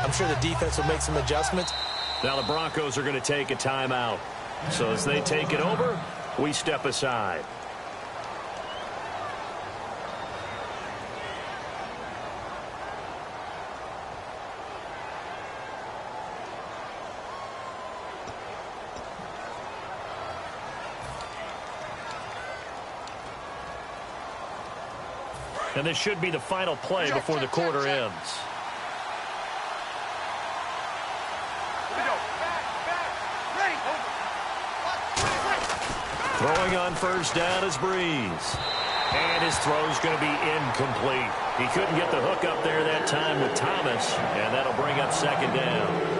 I'm sure the defense will make some adjustments. Now the Broncos are going to take a timeout. So as they take it over, we step aside. And this should be the final play before the quarter ends. Throwing on first down is Breeze. And his throw's going to be incomplete. He couldn't get the hook up there that time with Thomas, and that'll bring up second down.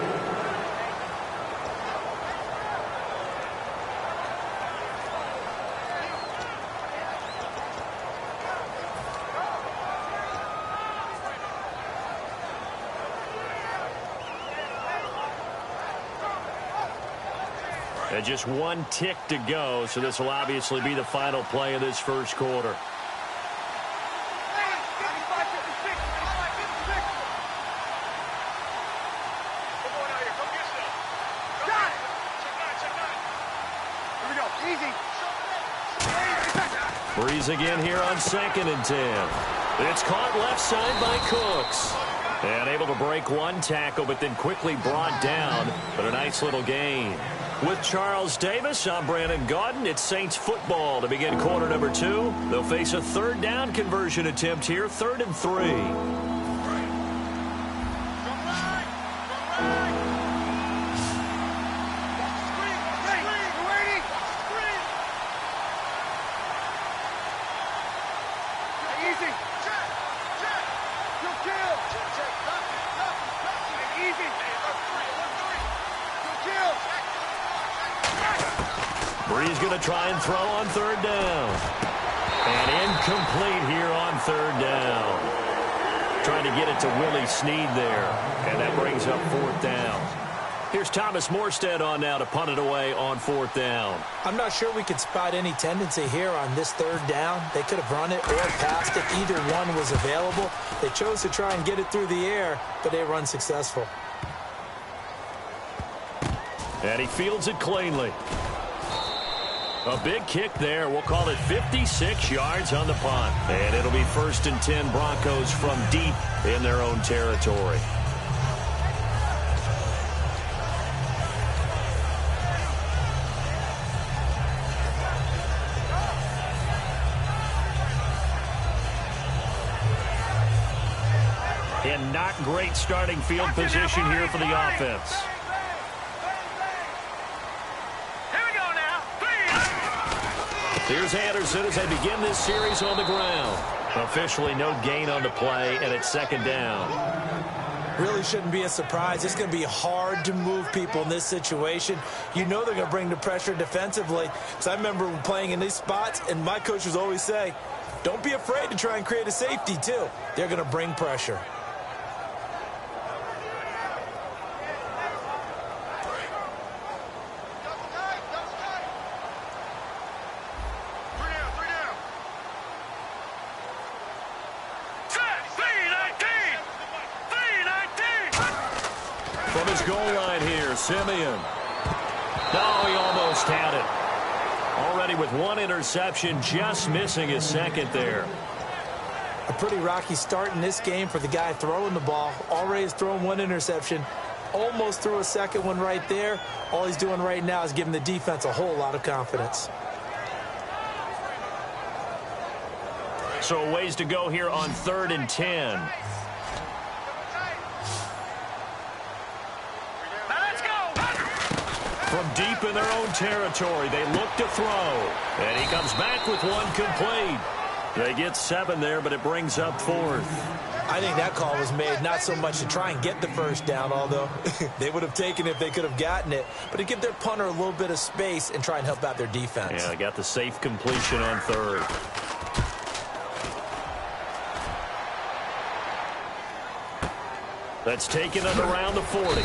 And just one tick to go, so this will obviously be the final play of this first quarter. Breeze again here on 2nd and 10. It's caught left side by Cooks. And able to break one tackle, but then quickly brought down. But a nice little gain. With Charles Davis, I'm Brandon Gaudin. It's Saints football to begin quarter number 2. They'll face a third down conversion attempt here, 3rd and 3. Breeze going to try and throw on 3rd down. And incomplete here on 3rd down. Trying to get it to Willie Snead there. And that brings up 4th down. Here's Thomas Morstead on now to punt it away on 4th down. I'm not sure we could spot any tendency here on this 3rd down. They could have run it or passed it. Either one was available. They chose to try and get it through the air, but they were unsuccessful. And he fields it cleanly. A big kick there. We'll call it 56 yards on the punt. And it'll be 1st and 10 Broncos from deep in their own territory. And not great starting field position here for the offense. Here's Anderson as they begin this series on the ground. Officially no gain on the play, and it's 2nd down. Really shouldn't be a surprise. It's going to be hard to move people in this situation. You know they're going to bring the pressure defensively. Because I remember playing in these spots, and my coaches always say, don't be afraid to try and create a safety, too. They're going to bring pressure. From his goal line here, Simeon. No, he almost had it. Already with one interception, just missing his 2nd there. A pretty rocky start in this game for the guy throwing the ball. Already has thrown one interception. Almost threw a 2nd one right there. All he's doing right now is giving the defense a whole lot of confidence. So ways to go here on 3rd and 10. From deep in their own territory, they look to throw. And he comes back with one complete. They get 7 there, but it brings up 4th. I think that call was made not so much to try and get the 1st down, although they would have taken it if they could have gotten it, but to give their punter a little bit of space and try and help out their defense. Yeah, they got the safe completion on 3rd. That's taken it around the 40.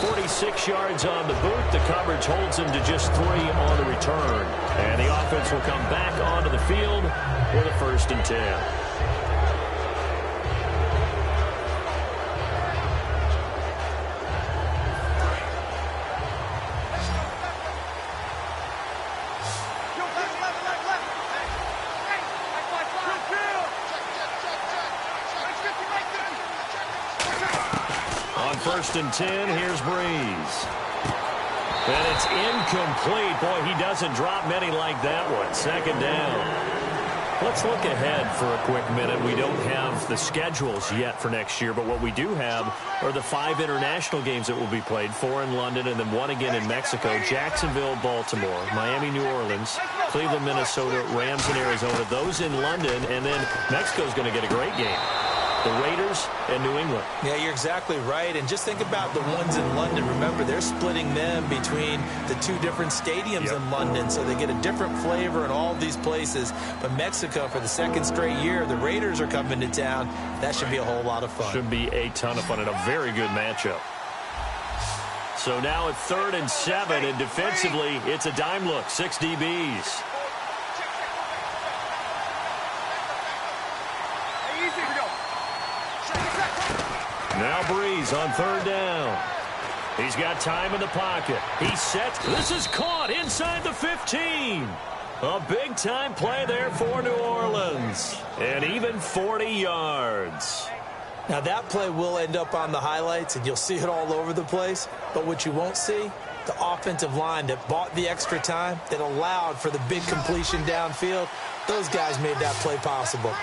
46 yards on the boot. The coverage holds him to just 3 on the return. And the offense will come back onto the field with a 1st and 10. first and 10. Here's Breeze. And it's incomplete. Boy, he doesn't drop many like that one. Second down. Let's look ahead for a quick minute. We don't have the schedules yet for next year, but what we do have are the 5 international games that will be played, 4 in London and then 1 again in Mexico, Jacksonville, Baltimore, Miami, New Orleans, Cleveland, Minnesota, Rams in Arizona, those in London, and then Mexico's going to get a great game. The Raiders and New England. Yeah, you're exactly right. And just think about the ones in London. Remember, they're splitting them between the 2 different stadiums in London, so they get a different flavor in all these places. But Mexico, for the 2nd straight year, the Raiders are coming to town. That should be a whole lot of fun. Should be a ton of fun and a very good matchup. So now at 3rd and 7, and defensively, it's a dime look, 6 DBs. Now Breeze on 3rd down. He's got time in the pocket. He's set. This is caught inside the 15. A big-time play there for New Orleans. And even 40 yards. Now, that play will end up on the highlights, and you'll see it all over the place. But what you won't see, the offensive line that bought the extra time, that allowed for the big completion downfield, those guys made that play possible.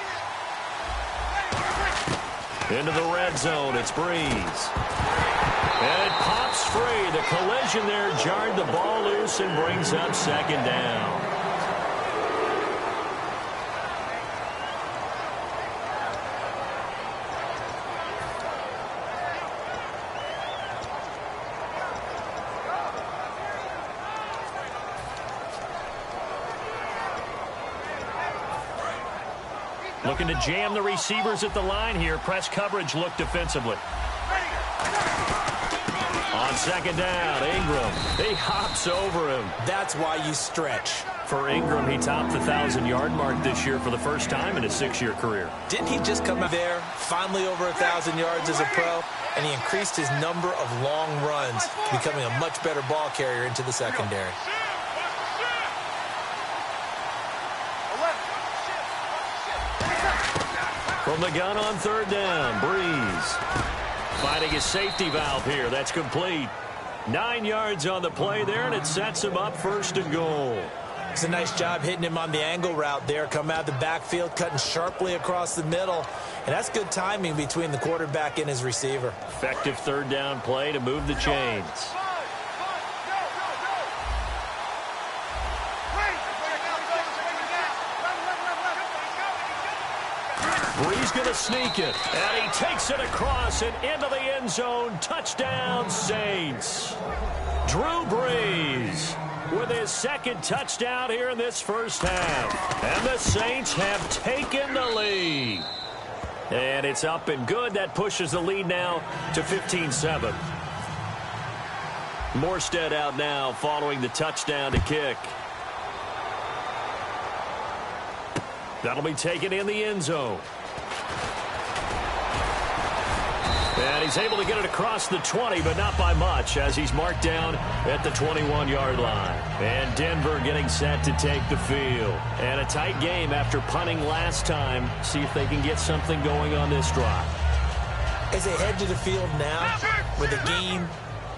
Into the red zone, it's Breeze. And it pops free. The collision there jarred the ball loose and brings up 2nd down. Looking to jam the receivers at the line here. Press coverage look defensively. On 2nd down, Ingram. He hops over him. That's why you stretch. For Ingram, he topped the 1,000-yard mark this year for the first time in his 6-year career. Didn't he just come out there, finally over 1,000 yards as a pro, and he increased his number of long runs, becoming a much better ball carrier into the secondary. From the gun on 3rd down, Breeze. Finding his safety valve here. That's complete. 9 yards on the play there, and it sets him up 1st and goal. It's a nice job hitting him on the angle route there. Come out of the backfield, cutting sharply across the middle. And that's good timing between the quarterback and his receiver. Effective 3rd down play to move the chains. Breeze going to sneak it, and he takes it across and into the end zone. Touchdown, Saints. Drew Brees with his 2nd touchdown here in this first half. And the Saints have taken the lead. And it's up and good. That pushes the lead now to 15-7. Morstead out now following the touchdown to kick. That'll be taken in the end zone. And he's able to get it across the 20, but not by much, as he's marked down at the 21-yard line. And Denver getting set to take the field. And a tight game after punting last time. See if they can get something going on this drive. As they head to the field now, with the game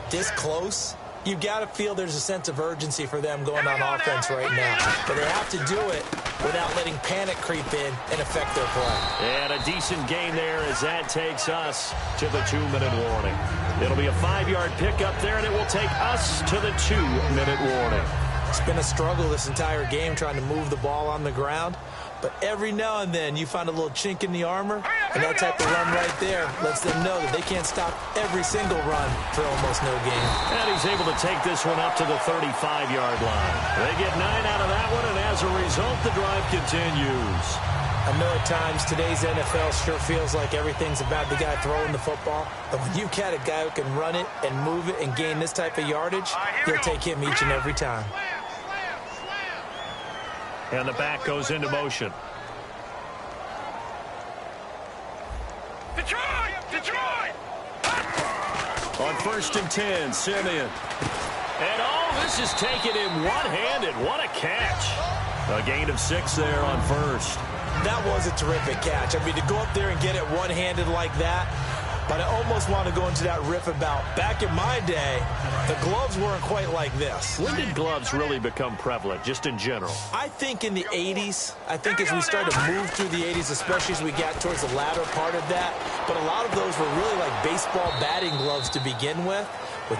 this close, you've got to feel there's a sense of urgency for them going on offense right now. But they have to do it without letting panic creep in and affect their play. And a decent gain there as that takes us to the 2-minute warning. It'll be a 5-yard pickup there, and it will take us to the 2-minute warning. It's been a struggle this entire game trying to move the ball on the ground. But every now and then you find a little chink in the armor, and that type of run right there lets them know that they can't stop every single run for almost no gain. And he's able to take this one up to the 35-yard line. They get 9 out of that one, and as a result, the drive continues. I know at times today's NFL sure feels like everything's about the guy throwing the football. But when you've got a guy who can run it and move it and gain this type of yardage, you'll take him each and every time. And the back goes into motion. Detroit! Detroit! On 1st and 10, Simeon. And this is taken in one-handed. What a catch. A gain of 6 there on 1st. That was a terrific catch. I mean, to go up there and get it one-handed like that, But I almost want to go into that riff about back in my day, the gloves weren't quite like this. When did gloves really become prevalent, just in general? I think in the 80s. I think as we started to move through the 80s, especially as we got towards the latter part of that. But a lot of those were really like baseball batting gloves to begin with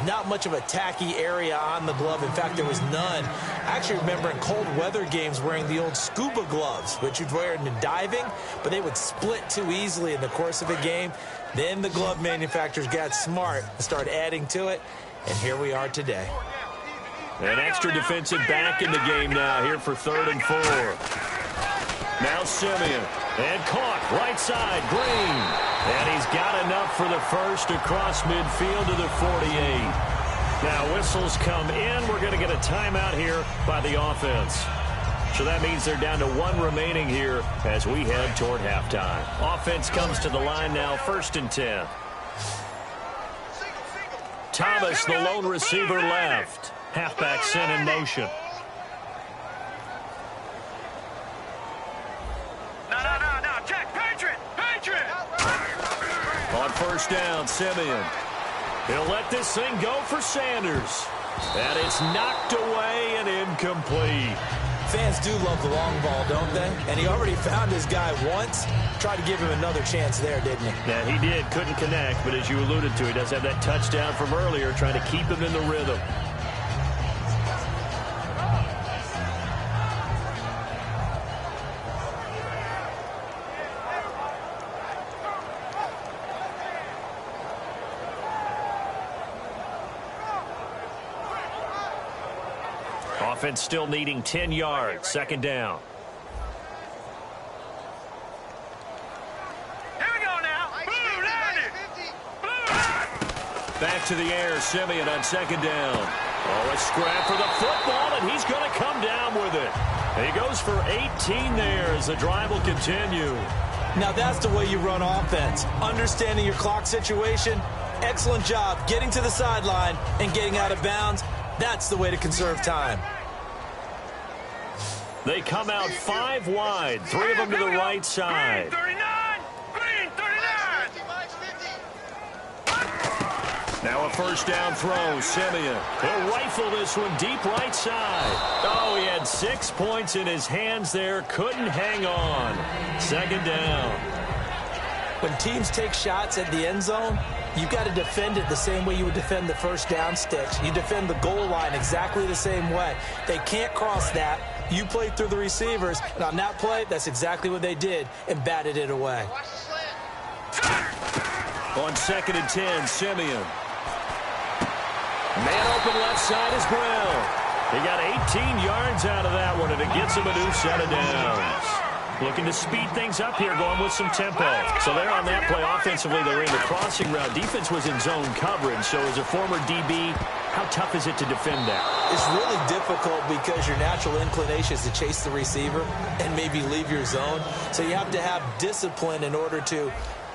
not much of a tacky area on the glove. In fact, there was none. I actually remember in cold weather games wearing the old scuba gloves, which you'd wear in diving, but they would split too easily in the course of a game. Then the glove manufacturers got smart and started adding to it, and here we are today. An extra defensive back in the game now, here for 3rd and 4. Now Simeon, and caught, right side, Green. And he's got enough for the first across midfield to the 48. Now whistles come in. We're going to get a timeout here by the offense. So that means they're down to 1 remaining here as we head toward halftime. Offense comes to the line now, 1st and 10. Thomas, the lone receiver, left. Halfback sent in motion. No, check, Patriot! On 1st down, Simeon. He'll let this thing go for Sanders. And it's knocked away and incomplete. Fans do love the long ball, don't they? And he already found his guy once. Tried to give him another chance there, didn't he? Yeah, he did. Couldn't connect, but as you alluded to, he does have that touchdown from earlier, trying to keep him in the rhythm. Offense still needing 10 yards. 2nd down. Here we go now. Blue, Back to the air, Simeon on 2nd down. Oh, a scrap for the football, and he's going to come down with it. He goes for 18 there as the drive will continue. Now that's the way you run offense. Understanding your clock situation. Excellent job getting to the sideline and getting out of bounds. That's the way to conserve time. They come out 5 wide, 3 of them to the right side. Green 39! Green 39! Now a 1st down throw, Simeon. He'll rifle this one deep right side. Oh, he had 6 points in his hands there, couldn't hang on. 2nd down. When teams take shots at the end zone, you've got to defend it the same way you would defend the 1st down sticks. You defend the goal line exactly the same way. They can't cross that. You played through the receivers, and on that play, that's exactly what they did and batted it away. On 2nd and 10, Simeon. Man open left side is Brown. He got 18 yards out of that one, and it gets him a new set of downs. Looking to speed things up here, going with some tempo. So there on that play, offensively, they were in the crossing route. Defense was in zone coverage, so as a former DB, how tough is it to defend that? It's really difficult because your natural inclination is to chase the receiver and maybe leave your zone. So you have to have discipline in order to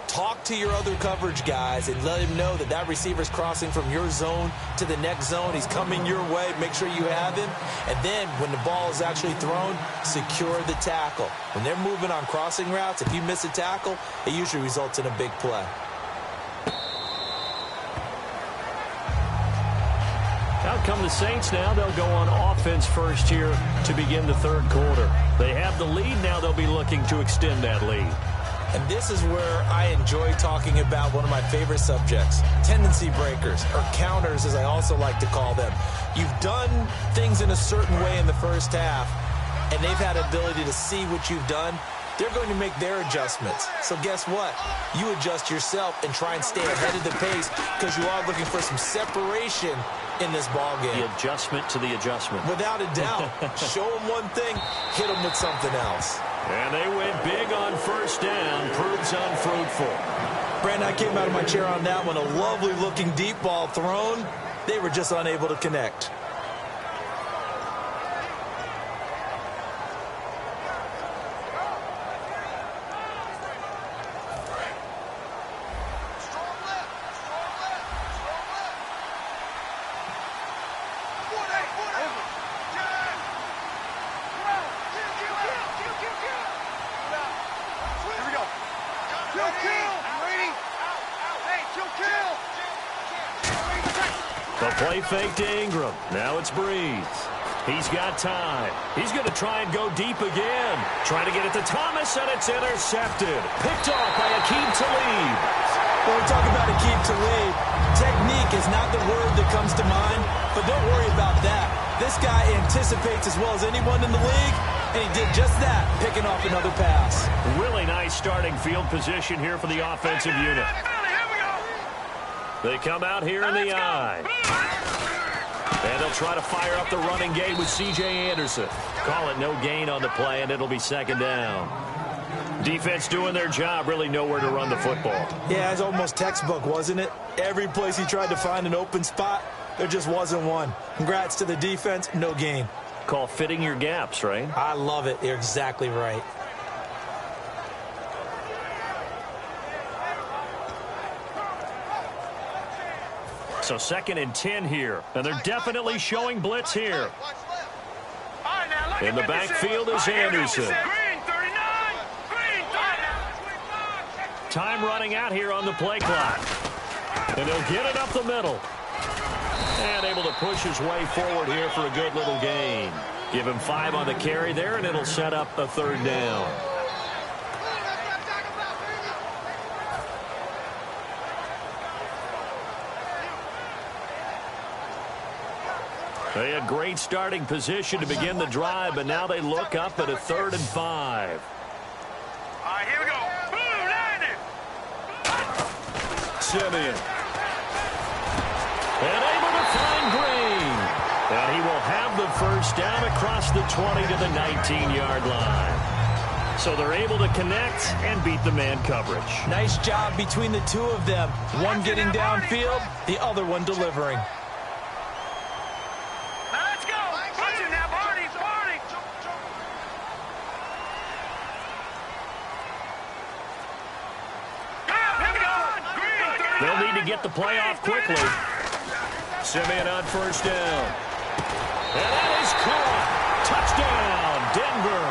talk to your other coverage guys and let him know that that receiver's crossing from your zone to the next zone. He's coming your way. Make sure you have him. And then when the ball is actually thrown, secure the tackle. When they're moving on crossing routes, if you miss a tackle, it usually results in a big play. Out come the Saints now. They'll go on offense first here to begin the 3rd quarter. They have the lead. Now they'll be looking to extend that lead. And this is where I enjoy talking about one of my favorite subjects, tendency breakers, or counters as I also like to call them. You've done things in a certain way in the first half, and they've had ability to see what you've done. They're going to make their adjustments. So guess what? You adjust yourself and try and stay ahead of the pace because you are looking for some separation in this ball game. The adjustment to the adjustment. Without a doubt. Show them one thing, hit them with something else. And they went big on 1st down. Proves unfruitful. Brandon, I came out of my chair on that one. A lovely-looking deep ball thrown. They were just unable to connect. The play fake to Ingram. Now it's Breeze. He's got time. He's going to try and go deep again. Trying to get it to Thomas, and it's intercepted. Picked off by Akeem Talib. When we talk about Akeem Talib, technique is not the word that comes to mind, but don't worry about that. This guy anticipates as well as anyone in the league, and he did just that, picking off another pass. Really nice starting field position here for the offensive unit. They come out here in the eye. And they'll try to fire up the running game with C.J. Anderson. Call it no gain on the play, and it'll be second down. Defense doing their job, really nowhere to run the football. Yeah, it's almost textbook, wasn't it? Every place he tried to find an open spot, there just wasn't one. Congrats to the defense, no gain. Call fitting your gaps, right? I love it. You're exactly right. So 2nd and 10 here, and they're definitely showing blitz here. In the backfield is Anderson. Time running out here on the play clock. And he'll get it up the middle. And able to push his way forward here for a good little gain. Give him 5 on the carry there, and it'll set up a 3rd down. They had great starting position to begin the drive, but now they look up at a 3rd and 5. All right, here we go. Boom, landed. Simeon. And able to find Green. And he will have the first down across the 20 to the 19-yard line. So they're able to connect and beat the man coverage. Nice job between the two of them. One getting downfield, the other one delivering. They'll need to get the play off quickly. Simeon on first down. And that is caught. Touchdown, Denver.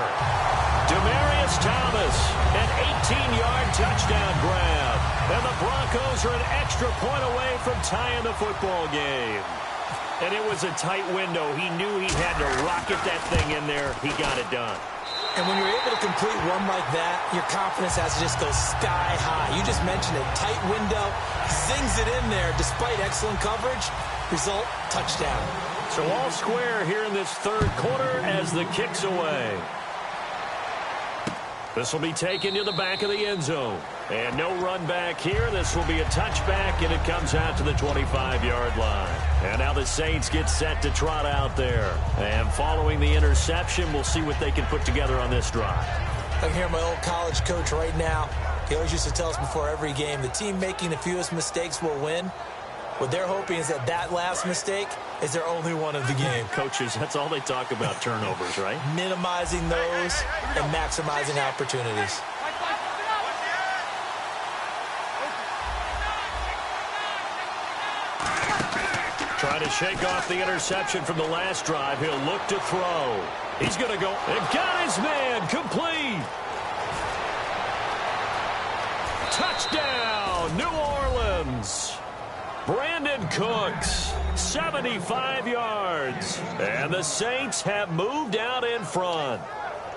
Demaryius Thomas, an 18-yard touchdown grab. And the Broncos are an extra point away from tying the football game. And it was a tight window. He knew he had to rocket that thing in there. He got it done. And when you're able to complete one like that, your confidence has to just go sky high. You just mentioned it. Tight window, zings it in there despite excellent coverage. Result, touchdown. So all square here in this 3rd quarter as the kick's away. This will be taken to the back of the end zone. And no run back here. This will be a touchback, and it comes out to the 25-yard line. And now the Saints get set to trot out there. And following the interception, we'll see what they can put together on this drive. I can hear my old college coach right now. He always used to tell us before every game, the team making the fewest mistakes will win. What they're hoping is that last mistake is their only one of the game. Coaches, that's all they talk about, turnovers, right? Minimizing those and maximizing opportunities. Trying to shake off the interception from the last drive. He'll look to throw. He's going to go and got his man complete. Touchdown, New Orleans. Brandon Cooks, 75 yards. And the Saints have moved out in front.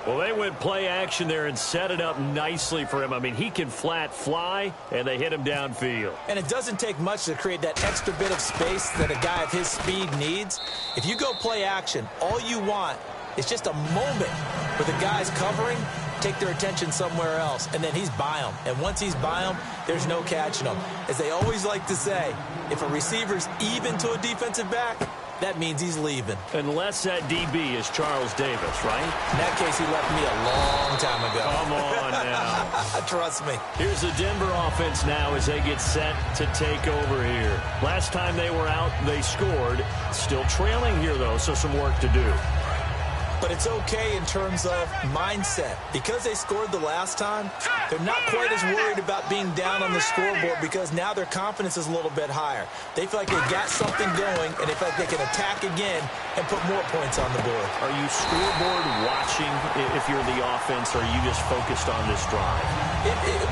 Well, they went play action there and set it up nicely for him. I mean, he can flat fly, and they hit him downfield. And it doesn't take much to create that extra bit of space that a guy of his speed needs. If you go play action, all you want is just a moment where the guy's covering, take their attention somewhere else, and then he's by him. And once he's by him, there's no catching him. As they always like to say, if a receiver's even to a defensive back, that means he's leaving. Unless that DB is Charles Davis, right? In that case, he left me a long time ago. Come on now. Trust me. Here's the Denver offense now as they get set to take over here. Last time they were out, they scored. Still trailing here, though, so some work to do. but it's okay in terms of mindset. Because they scored the last time, they're not quite as worried about being down on the scoreboard because now their confidence is a little bit higher. They feel like they've got something going, and they feel like they can attack again and put more points on the board. Are you scoreboard watching if you're the offense, or are you just focused on this drive?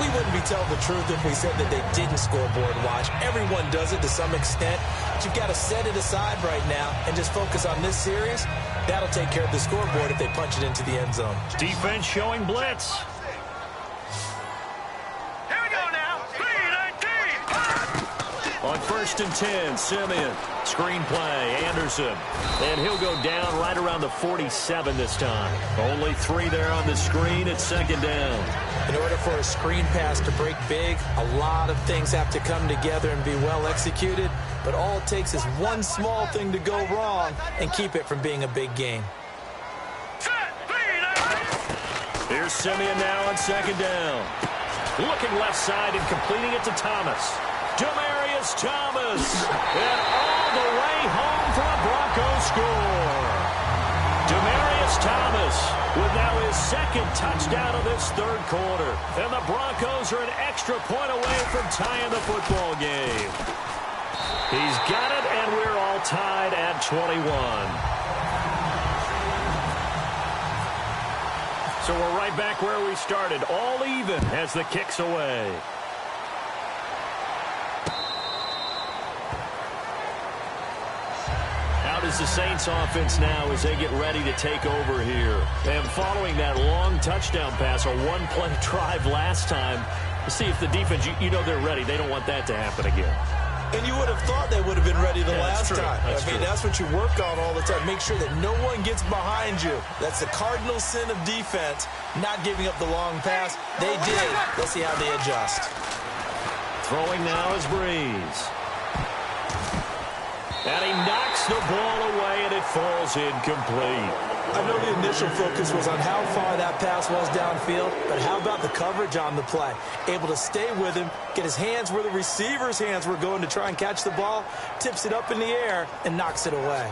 We wouldn't be telling the truth if we said that they didn't scoreboard watch. Everyone does it to some extent, but you've got to set it aside right now and just focus on this series. That'll take care of the scoreboard if they punch it into the end zone. Defense showing blitz. Here we go now. 3-19. On 1st and 10, Simeon. Screen play, Anderson. And he'll go down right around the 47 this time. Only 3 there on the screen at 2nd down. In order for a screen pass to break big, a lot of things have to come together and be well executed. But all it takes is one small thing to go wrong and keep it from being a big game. Here's Simeon now on 2nd down. Looking left side and completing it to Thomas. Demaryius Thomas. And all the way home for a Broncos score. Demaryius Thomas with now his 2nd touchdown of this 3rd quarter. And the Broncos are an extra point away from tying the football game. He's got it, and we're all tied at 21. So we're right back where we started, all even as the kick's away. Out is the Saints offense now as they get ready to take over here. And following that long touchdown pass, a one-play drive last time, to see if the defense, you know they're ready. They don't want that to happen again. And you would have thought they would have been ready the last time. That's what you work on all the time. Make sure that no one gets behind you. That's the cardinal sin of defense, not giving up the long pass. They did. Let's see how they adjust. Throwing now is Breeze. And he knocks the ball away, and it falls incomplete. I know the initial focus was on how far that pass was downfield, but how about the coverage on the play? Able to stay with him, get his hands where the receiver's hands were going to try and catch the ball, tips it up in the air, and knocks it away.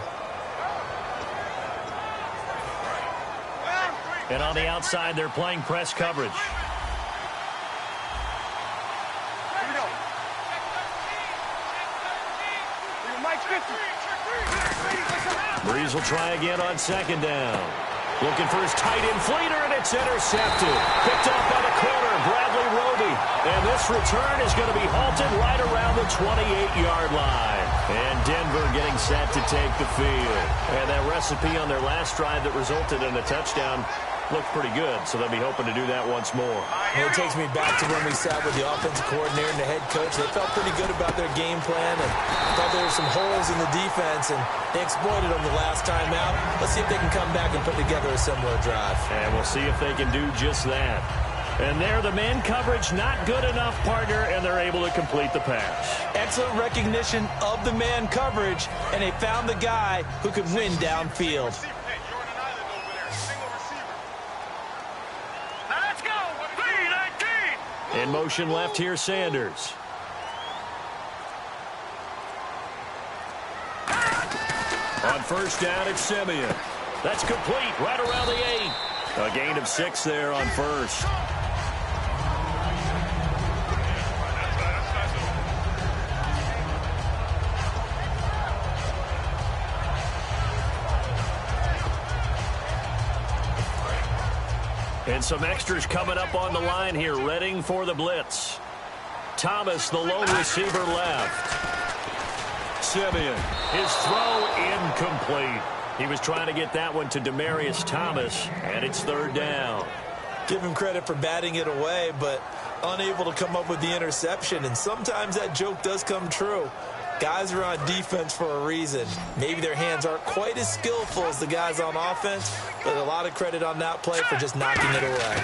And on the outside, they're playing press coverage. Breeze will try again on 2nd down. Looking for his tight end fleeter, and it's intercepted. Picked off by the corner, Bradley Roby. And this return is going to be halted right around the 28-yard line. And Denver getting set to take the field. And that recipe on their last drive that resulted in a touchdown looked pretty good, so they'll be hoping to do that once more. And it takes me back to when we sat with the offensive coordinator and the head coach. They felt pretty good about their game plan and thought there were some holes in the defense, and they exploited them the last time out. Let's see if they can come back and put together a similar drive. And we'll see if they can do just that. And there, the man coverage not good enough, partner, and they're able to complete the pass. Excellent recognition of the man coverage, and they found the guy who could win downfield. In motion left here, Sanders. On 1st down, it's Simeon. That's complete right around the 8. A gain of 6 there on 1st. And some extras coming up on the line here, readying for the blitz. Thomas, the lone receiver left. Simeon, his throw incomplete. He was trying to get that one to Demaryius Thomas, and it's 3rd down. Give him credit for batting it away, but unable to come up with the interception. And sometimes that joke does come true. Guys are on defense for a reason. Maybe their hands aren't quite as skillful as the guys on offense, but a lot of credit on that play for just knocking it away.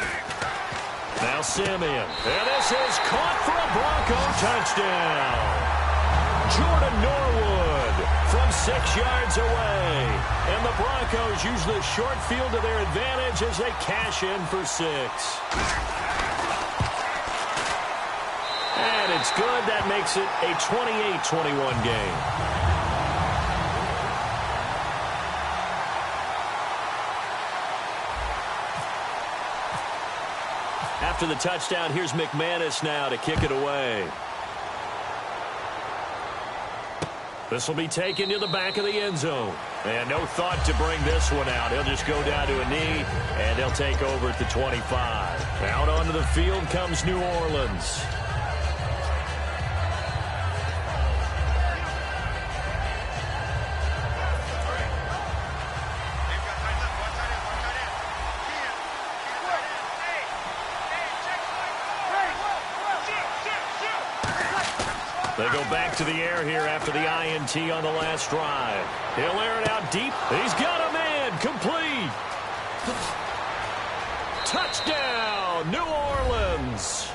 Now Simeon. And this is caught for a Bronco touchdown. Jordan Norwood from 6 yards away. And the Broncos use the short field to their advantage as they cash in for 6. And it's good. That makes it a 28-21 game. after the touchdown, here's McManus now to kick it away. This will be taken to the back of the end zone. And no thought to bring this one out. He'll just go down to a knee, and he'll take over at the 25. Out onto the field comes New Orleans. They go back to the air here after the INT on the last drive. He'll air it out deep. He's got a man. Complete. Touchdown, New Orleans.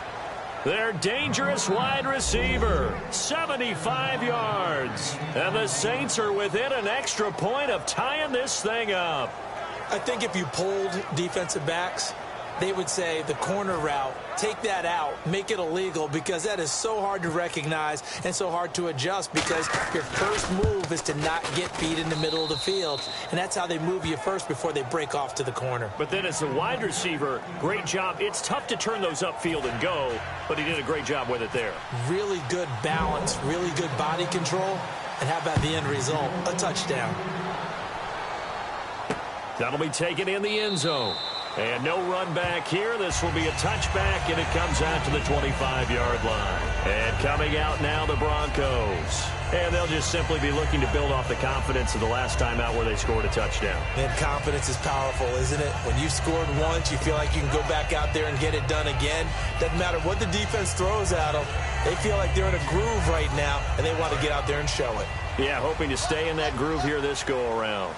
Their dangerous wide receiver, 75 yards. And the Saints are within an extra point of tying this thing up. I think if you polled defensive backs, they would say the corner route, take that out, make it illegal, because that is so hard to recognize and so hard to adjust, because your first move is to not get beat in the middle of the field, and that's how they move you first before they break off to the corner. But then as a wide receiver, great job. It's tough to turn those upfield and go, but he did a great job with it there. Really good balance, really good body control, and how about the end result? A touchdown. That'll be taken in the end zone. And no run back here. This will be a touchback, and it comes out to the 25-yard line. And coming out now, the Broncos. And they'll just simply be looking to build off the confidence of the last time out where they scored a touchdown. And confidence is powerful, isn't it? When you scored once, you feel like you can go back out there and get it done again. Doesn't matter what the defense throws at them. They feel like they're in a groove right now, and they want to get out there and show it. Yeah, hoping to stay in that groove here this go-around.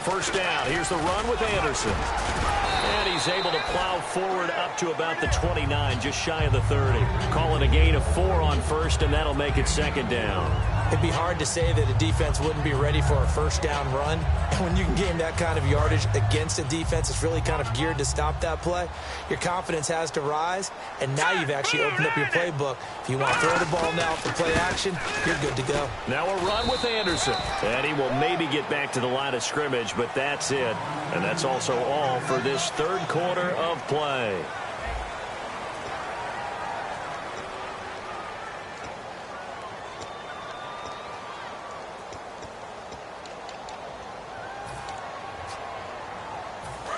First down. Here's the run with Anderson. And he's able to plow forward up to about the 29, just shy of the 30. Calling a gain of 4 on first, and that'll make it second down. It'd be hard to say that a defense wouldn't be ready for a first down run. When you can gain that kind of yardage against a defense, it's really kind of geared to stop that play. Your confidence has to rise, and now you've actually opened up your playbook. If you want to throw the ball now for play action, you're good to go. Now a run with Anderson. And he will maybe get back to the line of scrimmage, but that's it. And that's also all for this third quarter of play.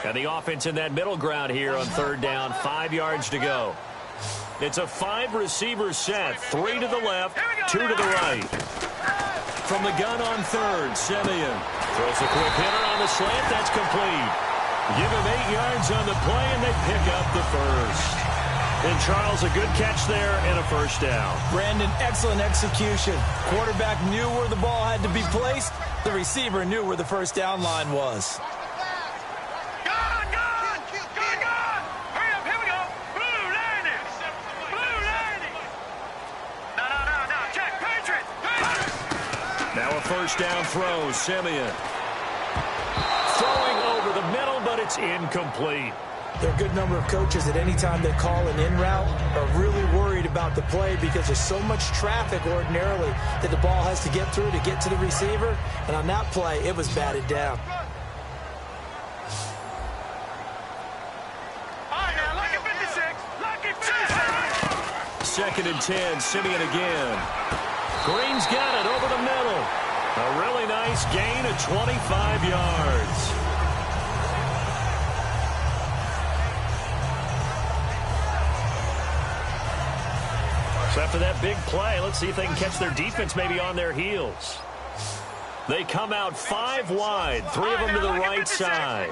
And the offense in that middle ground here on third down, 5 yards to go. It's a 5-receiver set, 3 to the left, 2 to the right. From the gun on third, Simeon throws a quick hitter on the slant. That's complete. Give him 8 yards on the play, and they pick up the first. And Charles, a good catch there and a first down. Brandon, excellent execution. Quarterback knew where the ball had to be placed. The receiver knew where the first down line was. First down throw, Simeon. Throwing over the middle, but it's incomplete. There are a good number of coaches at any time they call an in route are really worried about the play because there's so much traffic ordinarily that the ball has to get through to get to the receiver. And on that play, it was batted down. Second and 10, Simeon again. Green's got it over the middle. A really nice gain of 25 yards. So after that big play, let's see if they can catch their defense maybe on their heels. They come out 5 wide, 3 of them to the right side.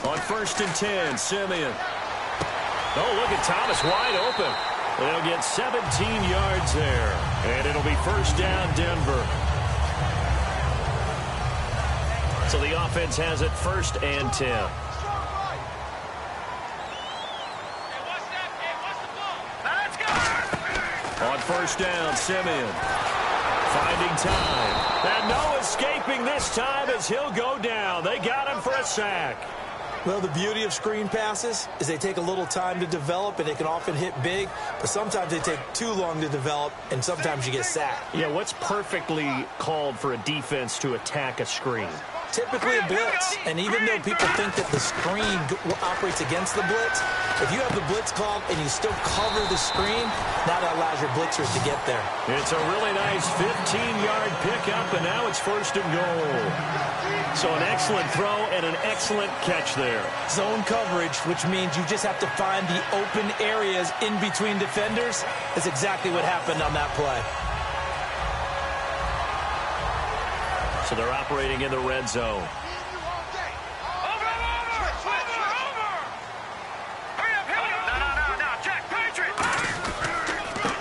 On first and 10, Simeon. Oh, look at Thomas wide open. They'll get 17 yards there. And it'll be first down, Denver. So the offense has it first and 10. On first down, Simeon. Finding time. And no escaping this time as he'll go down. They got him for a sack. Well, the beauty of screen passes is they take a little time to develop, and they can often hit big, but sometimes they take too long to develop, and sometimes you get sacked. Yeah, what's perfectly called for a defense to attack a screen? Typically a blitz, and even though people think that the screen operates against the blitz, if you have the blitz called and you still cover the screen, now that allows your blitzers to get there. It's a really nice 15-yard pickup, and now it's 1st and goal. So an excellent throw and an excellent catch there. Zone coverage, which means you just have to find the open areas in between defenders, is exactly what happened on that play. So they're operating in the red zone.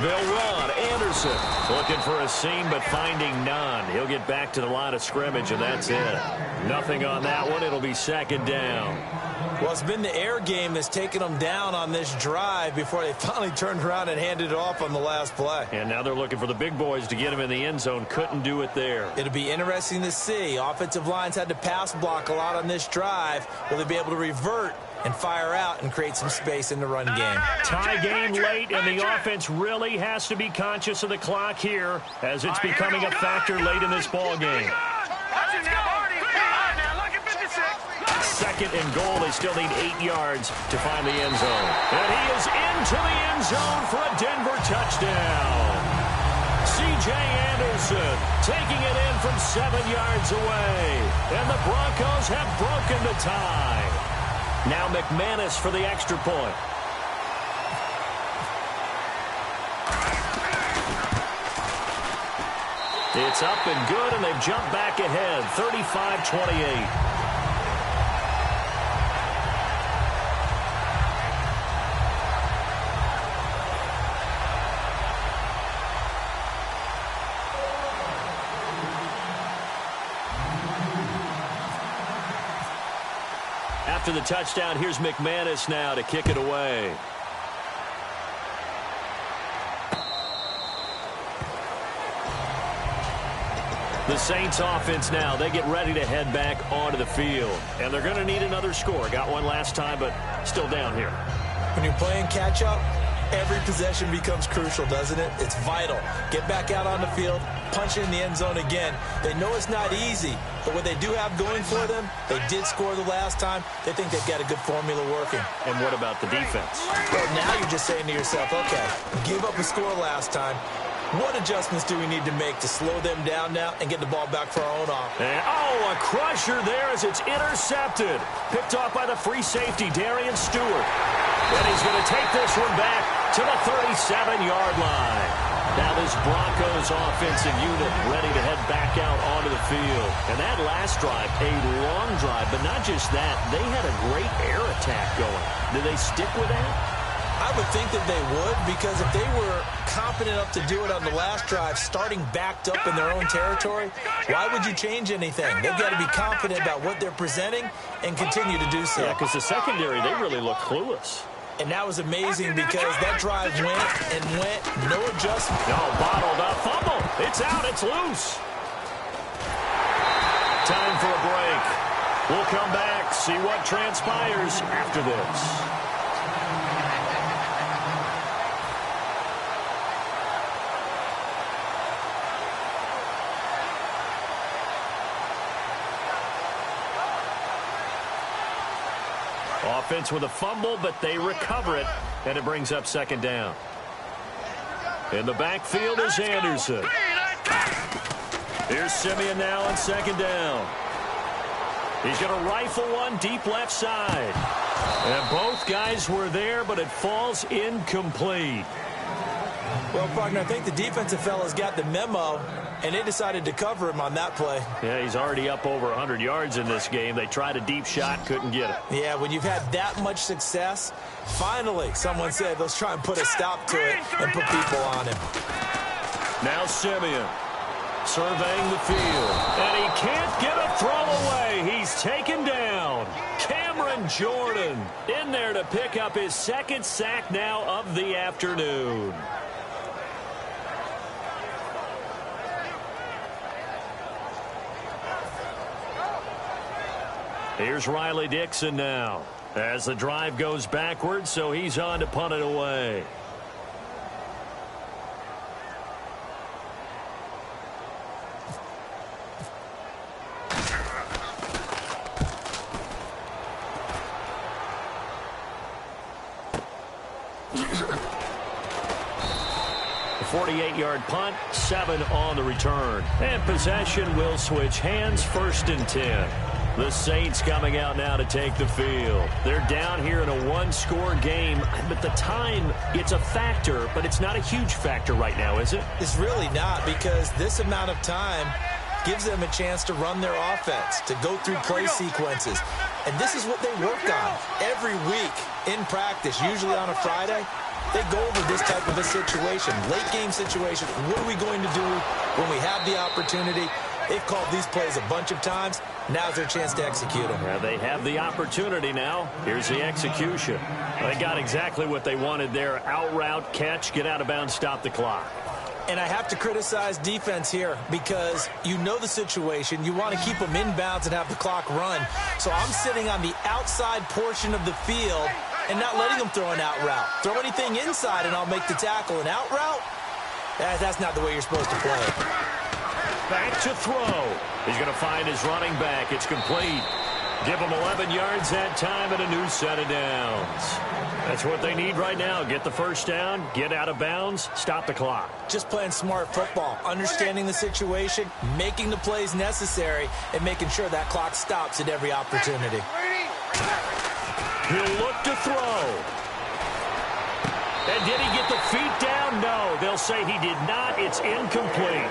They'll run. Anderson looking for a seam, but finding none. He'll get back to the line of scrimmage, and that's it. Nothing on that one. It'll be 2nd down. Well, it's been the air game that's taken them down on this drive before they finally turned around and handed it off on the last play. And now they're looking for the big boys to get him in the end zone. Couldn't do it there. It'll be interesting to see. Offensive lines had to pass block a lot on this drive. Will they be able to revert and fire out and create some space in the run game? Tie game late, and the offense really has to be conscious of the clock here as it's becoming a factor late in this ball game. 2nd and goal. They still need 8 yards to find the end zone. And he is into the end zone for a Denver touchdown. C.J. Anderson taking it in from 7 yards away. And the Broncos have broken the tie. Now McManus for the extra point. It's up and good, and they've jumped back ahead, 35-28. After the touchdown, here's McManus now to kick it away. The Saints offense now, they get ready to head back onto the field. And they're going to need another score. Got one last time, but still down here. When you're playing catch-up, every possession becomes crucial, doesn't it? It's vital. Get back out on the field, punch it in the end zone again. They know it's not easy, but what they do have going for them, they did score the last time. They think they've got a good formula working. And what about the defense? Well, now you're just saying to yourself, okay, give up a score last time. What adjustments do we need to make to slow them down now and get the ball back for our own offense? A crusher there as it's intercepted. Picked off by the free safety, Darian Stewart. And he's going to take this one back to the 37-yard line. Now this Broncos offensive unit ready to head back out onto the field. And that last drive, a long drive, but not just that. They had a great air attack going. Did they stick with that? I would think that they would, because if they were confident enough to do it on the last drive, starting backed up in their own territory, why would you change anything? They've got to be confident about what they're presenting and continue to do so. Yeah, because the secondary, they really look clueless. And that was amazing because that drive went and went, no adjustment. No, bottled up, fumble. It's out, it's loose. Time for a break. We'll come back, see what transpires after this. Offense with a fumble, but they recover it, and it brings up 2nd down. In the backfield is Anderson. Here's Simeon now on 2nd down. He's going to rifle one deep left side. And both guys were there, but it falls incomplete. Well, partner, I think the defensive fellas got the memo, and they decided to cover him on that play. Yeah, he's already up over 100 yards in this game. They tried a deep shot, couldn't get it. Yeah, when you've had that much success, finally, someone said, let's try and put a stop to it and put people on him. Now Simeon surveying the field, and he can't get a throw away. He's taken down. Cameron Jordan in there to pick up his 2nd sack now of the afternoon. Here's Riley Dixon now as the drive goes backwards, so he's on to punt it away. A 48-yard punt, 7 on the return. And possession will switch hands, 1st and 10. The Saints coming out now to take the field. They're down here in a one-score game, but the time, it's a factor, but it's not a huge factor right now, is it? It's really not, because this amount of time gives them a chance to run their offense, to go through play sequences. And this is what they work on every week in practice, usually on a Friday. They go over this type of a situation, late-game situation. What are we going to do when we have the opportunity? They've called these plays a bunch of times. Now's their chance to execute them. Well, they have the opportunity now. Here's the execution. They got exactly what they wanted there. Out route, catch, get out of bounds, stop the clock. And I have to criticize defense here because you know the situation. You want to keep them in bounds and have the clock run. So I'm sitting on the outside portion of the field and not letting them throw an out route. Throw anything inside and I'll make the tackle. An out route? That's not the way you're supposed to play. Back to throw. He's going to find his running back. It's complete. Give him 11 yards that time and a new set of downs. That's what they need right now. Get the first down, get out of bounds, stop the clock. Just playing smart football, understanding the situation, making the plays necessary, and making sure that clock stops at every opportunity. He'll look to throw. And did he get the feet down? No. They'll say he did not. It's incomplete.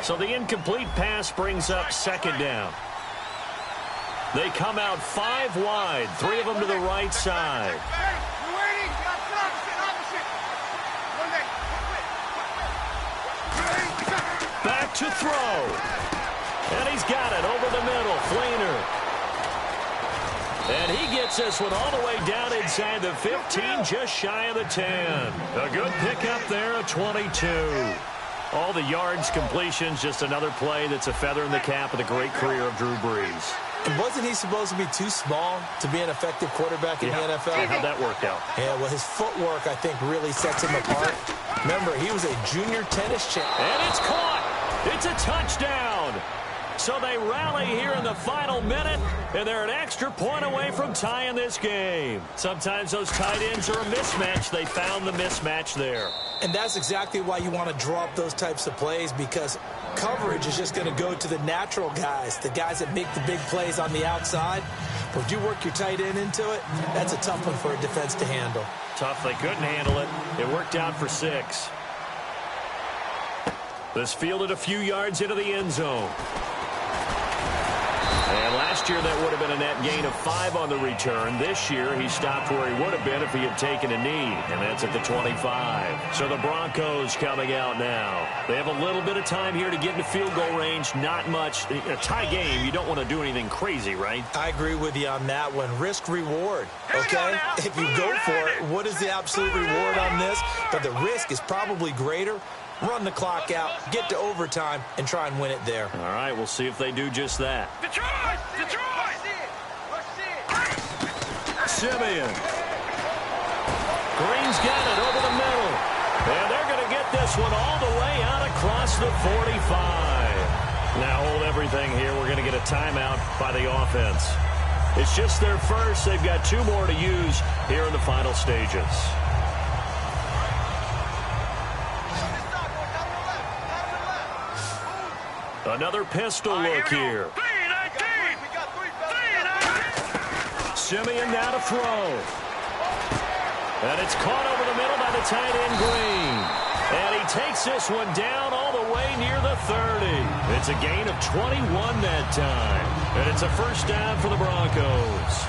So the incomplete pass brings up 2nd down. They come out 5 wide, 3 of them to the right side. Back to throw. And he's got it over the middle. Fleener. And he gets this one all the way down inside the 15, just shy of the 10. A good pickup there at 22. All the yards, completions, just another play that's a feather in the cap of the great career of Drew Brees. And wasn't he supposed to be too small to be an effective quarterback in the NFL? Yeah, how'd that work out? Yeah, well, his footwork, I think, really sets him apart. Remember, he was a junior tennis champ. And it's caught. It's a touchdown. So they rally here in the final minute, and they're an extra point away from tying this game. Sometimes those tight ends are a mismatch. They found the mismatch there. And that's exactly why you want to draw up those types of plays, because coverage is just going to go to the natural guys, the guys that make the big plays on the outside. But if you work your tight end into it, that's a tough one for a defense to handle. Tough. They couldn't handle it. It worked out for 6. This fielded a few yards into the end zone. And last year, that would have been a net gain of 5 on the return. This year, he stopped where he would have been if he had taken a knee, and that's at the 25. So the Broncos coming out now. They have a little bit of time here to get into field goal range. Not much. In a tie game, you don't want to do anything crazy, right? I agree with you on that one. Risk-reward, okay? If you go for it, what is the absolute reward on this? But the risk is probably greater. Run the clock out, get to overtime, and try and win it there. All right, we'll see if they do just that. Detroit! Detroit! Simeon. Green's got it over the middle. And they're going to get this one all the way out across the 45. Now hold everything here. We're going to get a timeout by the offense. It's just their first. They've got 2 more to use here in the final stages. Another pistol look here. Simeon now to throw. And it's caught over the middle by the tight end Green. And he takes this one down all the way near the 30. It's a gain of 21 that time. And it's a first down for the Broncos.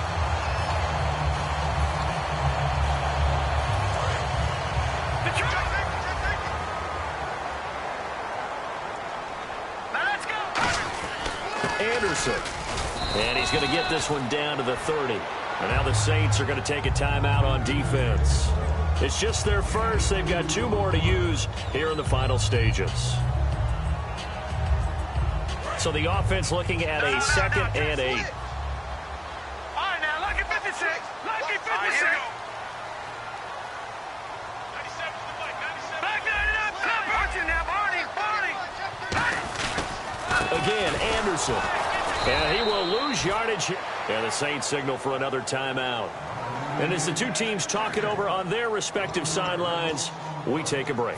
Anderson. And he's going to get this one down to the 30. And now the Saints are going to take a timeout on defense. It's just their first. They've got 2 more to use here in the final stages. So the offense looking at a 2nd and 8. All right, now, lucky 56. Lucky 56. Back it up. Watch it now, Barney. Again, Anderson. And he will lose yardage. And the Saints signal for another timeout. And as the 2 teams talk it over on their respective sidelines, we take a break.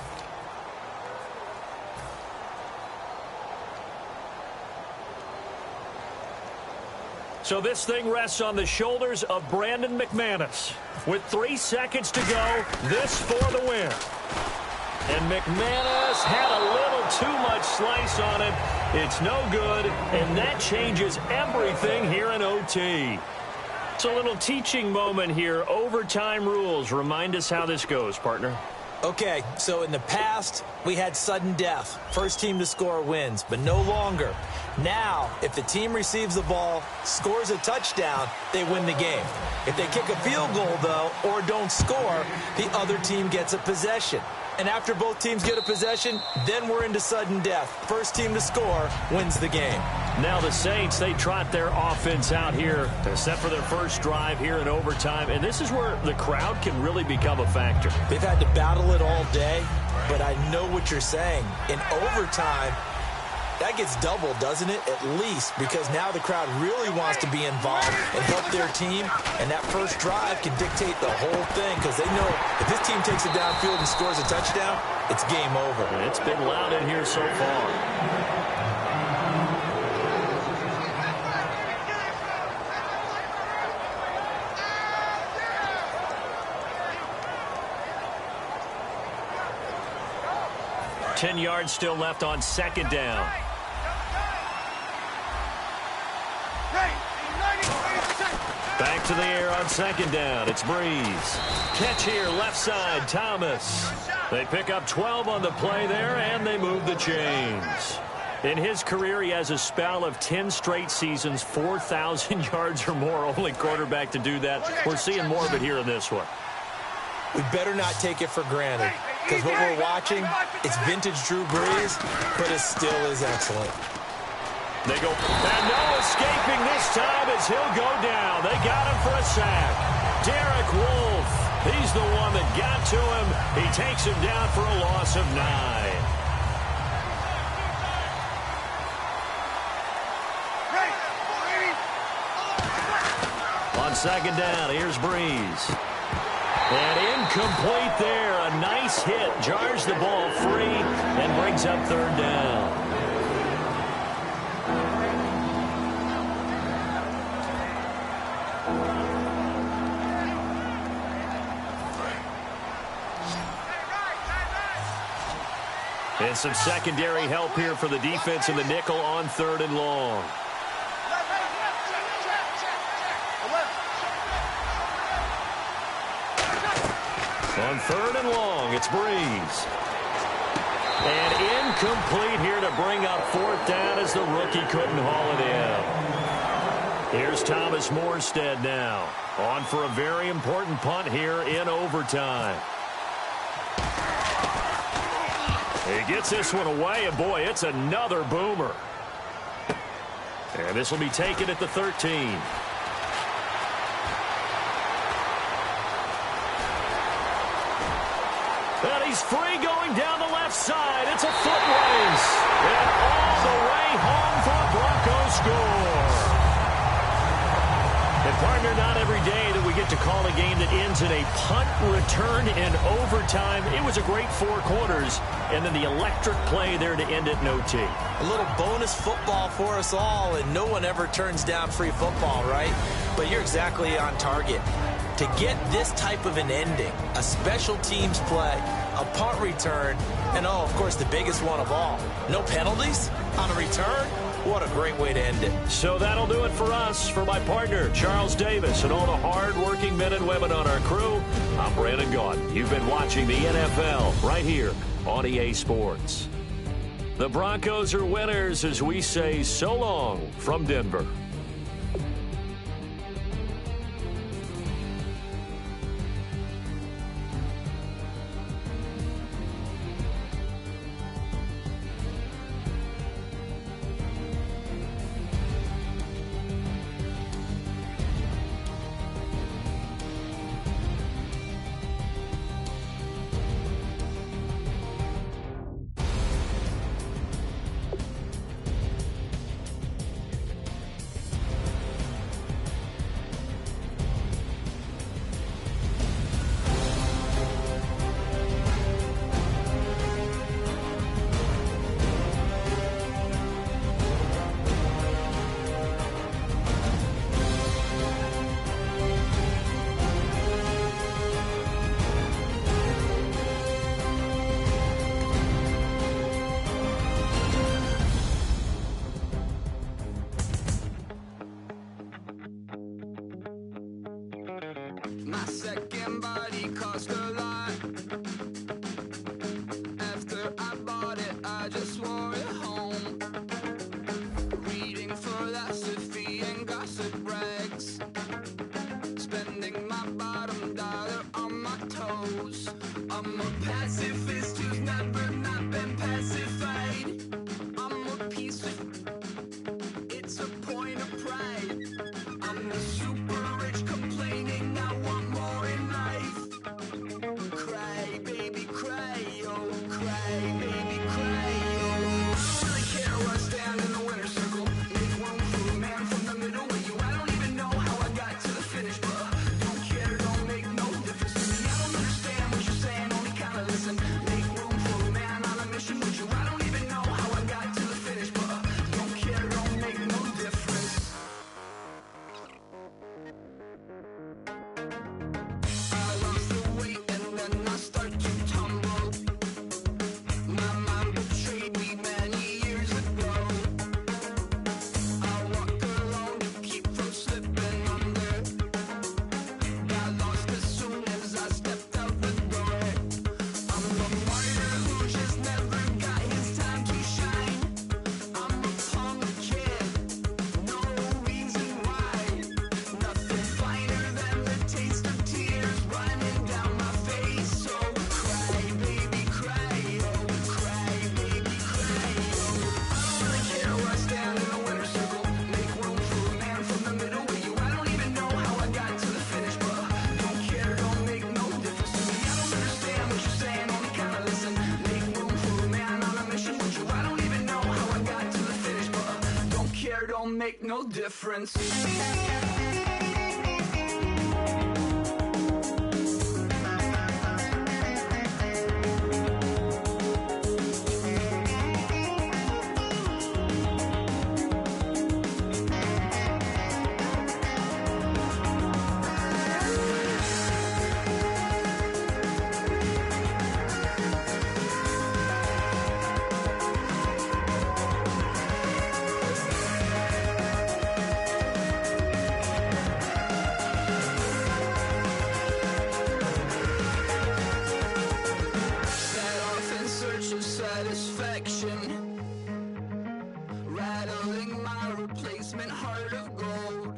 So this thing rests on the shoulders of Brandon McManus. With 3 seconds to go, this for the win. And McManus had a little too much slice on it. It's no good, and that changes everything here in OT. It's a little teaching moment here. Overtime rules. Remind us how this goes, partner. Okay, so in the past, we had sudden death. First team to score wins, but no longer. Now, if the team receives the ball, scores a touchdown, they win the game. If they kick a field goal, though, or don't score, the other team gets a possession. And after both teams get a possession, then we're into sudden death. First team to score wins the game. Now the Saints, they trot their offense out here to set for their first drive here in overtime. And this is where the crowd can really become a factor. They've had to battle it all day, but I know what you're saying. In overtime, that gets doubled, doesn't it? At least, because now the crowd really wants to be involved and help their team, and that first drive can dictate the whole thing because they know if this team takes it downfield and scores a touchdown, it's game over. And it's been loud in here so far. Ten yards still left on 2nd down. Back to the air on 2nd down. It's Breeze. Catch here, left side, Thomas. They pick up 12 on the play there, and they move the chains. In his career, he has a spell of 10 straight seasons, 4,000 yards or more. Only quarterback to do that. We're seeing more of it here in this one. We better not take it for granted because what we're watching, it's vintage Drew Brees, but it still is excellent. They go, and no escaping this time as he'll go down. They got him for a sack. Derek Wolfe, he's the one that got to him. He takes him down for a loss of 9. On 2nd down, here's Breeze. And incomplete there. A nice hit. Jars the ball free and brings up 3rd down. And some secondary help here for the defense in the nickel on 3rd and long. On 3rd and long, it's Breeze. And incomplete here to bring up 4th down as the rookie couldn't haul it in. Here's Thomas Morstead now. On for a very important punt here in overtime. He gets this one away, and boy, it's another boomer. And this will be taken at the 13. And he's free going down the left side. It's a foot race. And all the way home for a Broncos score. And partner, not every day that we get to call a game that ends in a punt return in overtime. It was a great 4 quarters. And then the electric play there to end it in OT. A little bonus football for us all, and no one ever turns down free football, right? But you're exactly on target. To get this type of an ending, a special teams play, a punt return, and, oh, of course, the biggest one of all, no penalties on a return? What a great way to end it. So that'll do it for us. For my partner, Charles Davis, and all the hard-working men and women on our crew, I'm Brandon Gaudin. You've been watching the NFL right here on EA Sports. The Broncos are winners as we say so long from Denver. a pacifist who's never not been pacified. I'm a piece of, it's a point of pride. I'm the super rich complaining I want more in life. Cry, baby, cry, oh, cry, baby, cry, oh. I don't really care where I stand in the winner's circle. Make room for a man from the middle with you. I don't even know how I got to the finish, but don't care, don't make no difference to me. I don't understand what you're saying, only kinda listen. Make room for a man on a mission with you. I don't even know how I got to the finish, but don't care, don't make no difference. I lost the weight and then I start to tumble. My mind betrayed me many years ago. I walk alone to keep from slipping under. Got lost as soon as I stepped out the door. I'm a martyr who just never got his time to shine. I'm a punk kid, no reason why. Nothing finer than the taste of tears running down my face. So cry, baby, cry, oh, cry, baby, cry, oh. I don't really care where I stand in the winner's circle. Make room for a man from the middle with you. I don't even know how I got to the finish, but don't care, don't make no difference to me. I don't understand what you're saying, only kinda listen. Make room for a man on a mission with you. I don't even know how I got to the finish, but don't care, don't make no difference. Set off in search of satisfaction, rattling my replacement heart of gold.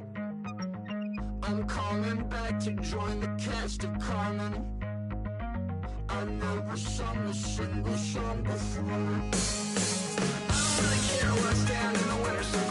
I'm coming back to join the cast of Carmen. I never sung a single song before. I don't really care where I stand in the winner's circle.